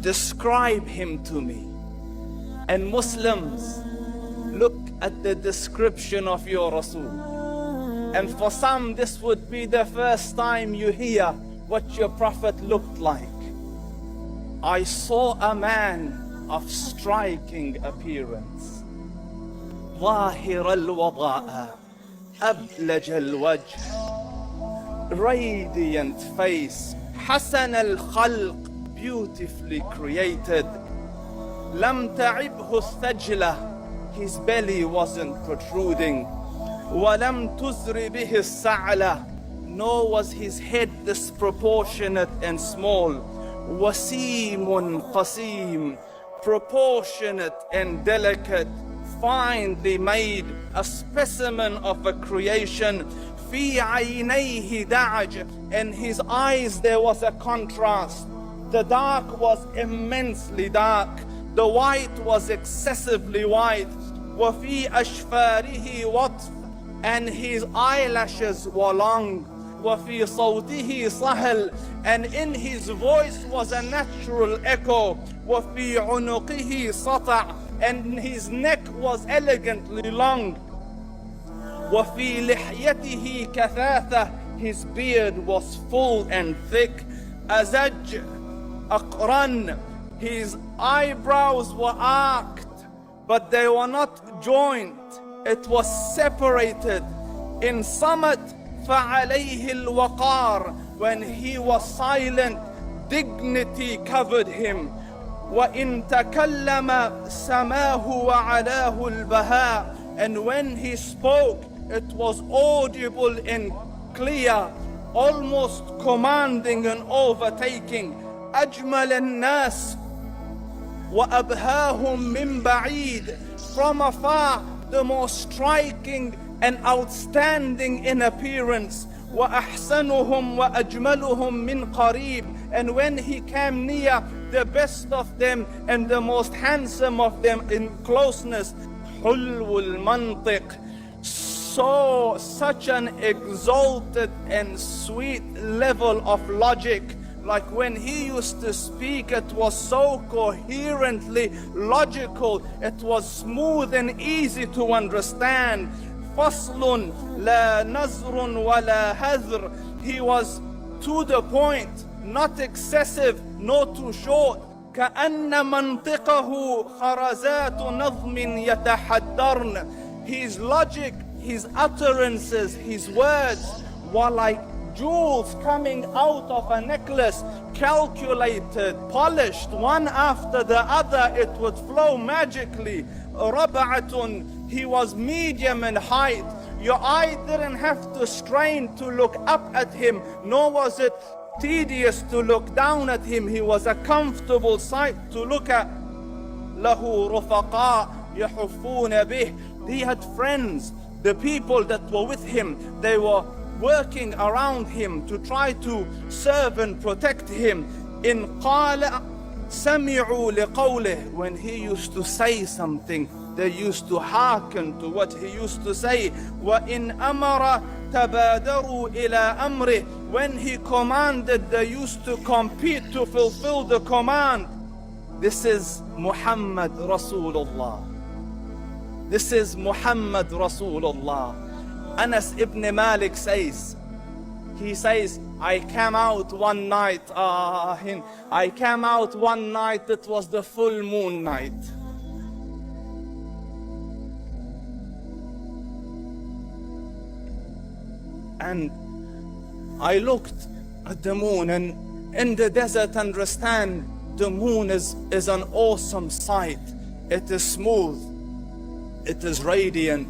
describe him to me. And Muslims, look at the description of your Rasul. And for some, this would be the first time you hear what your Prophet looked like. I saw a man of striking appearance. ظاهر الوضاء أبلج الوجه, radiant face, حسن الخلق, beautifully created. لم تعبه الثجلة, his belly wasn't protruding. وَلَمْ تُزْرِ بِهِ السَّعْلَةِ, nor was his head disproportionate and small. وَسِيمٌ قَسِيم, proportionate and delicate, finely made, a specimen of a creation. فِي عَيْنَيْهِ دَعْجٌ, in his eyes there was a contrast. The dark was immensely dark, the white was excessively white. وَفِي أَشْفَارِهِ وَطْفٌ, and his eyelashes were long. وَفِي صَوْتِهِ صَهْلٌ, and in his voice was a natural echo. وَفِي عُنُقِهِ سَطْعٌ, and his neck was elegantly long. وَفِي لِحْيَتِهِ كَثَاثَةٌ, his beard was full and thick. أَزَجٌ أَقْرَنٌ, his eyebrows were arched, but they were not joined. It was separated. In Samat, فَعَلَيْهِ الْوَقَارِ, when he was silent, dignity covered him. وَإِن تَكَلَّمَ سَمَاهُ وَعَلَاهُ الْبَهَاءِ, and when he spoke, it was audible and clear, almost commanding and overtaking. أَجْمَلَ النَّاسِ وَأَبْهَاهُمْ مِنْ بَعِيدٍ, from afar, the most striking and outstanding in appearance. وَأَحْسَنُهُمْ وَأَجْمَلُهُمْ مِنْ قَرِيبٍ, and when he came near, the best of them and the most handsome of them in closeness. حُلْوُ الْمَنْطِقِ, so such an exalted and sweet level of logic. Like when he used to speak, it was so coherently logical. It was smooth and easy to understand. فَصْلٌ لَا نَزْرٌ وَلَا هَذْرٌ, he was to the point, not excessive, nor too short. كَأَنَّ مَنْطِقَهُ خَرَزَاتُ نَظْمٍ يَتَحَدَّرْنَ, his logic, his utterances, his words were like jewels coming out of a necklace, calculated, polished, one after the other, it would flow magically. رَبَعَةٌ, he was medium in height. Your eye didn't have to strain to look up at him, nor was it tedious to look down at him. He was a comfortable sight to look at. لَهُ رُفَقَاء يَحُفُّونَ بِهِ, he had friends, the people that were with him, they were working around him to try to serve and protect him. In قَالَ سَمِعُوا لِقَوْلِهِ, when he used to say something, they used to hearken to what he used to say. وَإِنْ أَمَرَ تَبَادَرُوا إِلَىٰ أَمْرِهِ, when he commanded, they used to compete to fulfill the command. This is Muhammad Rasulullah. This is Muhammad Rasulullah. Anas ibn Malik says, he says, I came out one night, I came out one night, it was the full moon night. And I looked at the moon, and in the desert, understand, the moon is an awesome sight. It is smooth, it is radiant,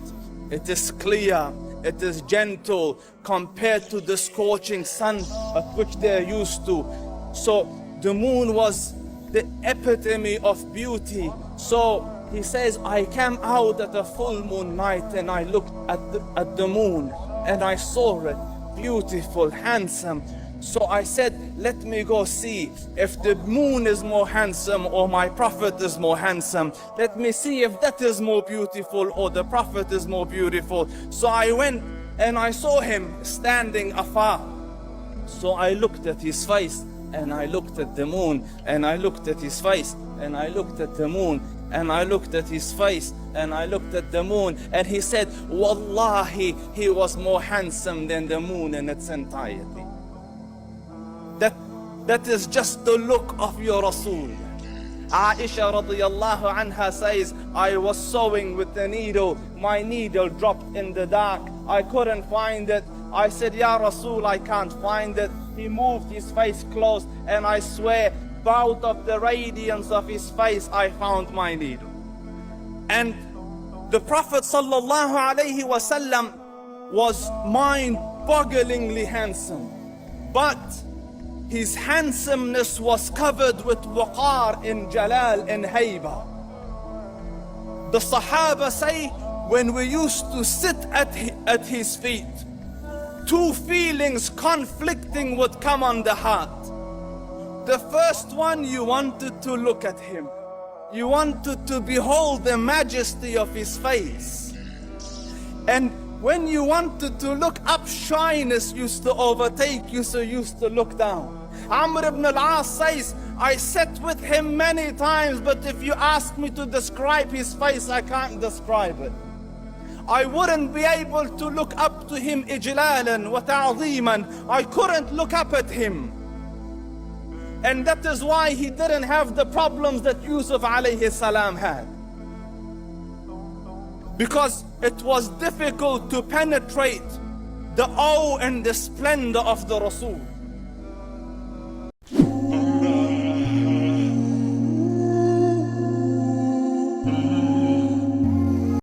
it is clear, it is gentle compared to the scorching sun at which they are used to. So the moon was the epitome of beauty. So he says, I came out at a full moon night and I looked at the moon and I saw it beautiful, handsome. So I said, let me go see if the moon is more handsome or my Prophet is more handsome. Let me see if that is more beautiful or the Prophet is more beautiful. So I went and I saw him standing afar. So I looked at his face and I looked at the moon, and I looked at his face, and I looked at the moon, and I looked at his face, and I looked at the moon, and he said, Wallahi, he was more handsome than the moon in its entirety. That is just the look of your Rasul. Aisha radiyallahu anha says, I was sewing with the needle. My needle dropped in the dark. I couldn't find it. I said, Ya Rasul, I can't find it. He moved his face close, and I swear, out of the radiance of his face, I found my needle. And the Prophet sallallahu alaihi wasallam was mind-bogglingly handsome. But his handsomeness was covered with waqar in jalal and hayba. The Sahaba say, when we used to sit at his feet, two feelings conflicting would come on the heart. The first one, you wanted to look at him. You wanted to behold the majesty of his face. And when you wanted to look up, shyness used to overtake you, so you used to look down. Amr ibn al-As says, I sat with him many times, but if you ask me to describe his face, I can't describe it. I wouldn't be able to look up to him ijlalan wa ta'zeeman. I couldn't look up at him. And that is why he didn't have the problems that Yusuf alayhi salam had. Because it was difficult to penetrate the awe and the splendor of the Rasul.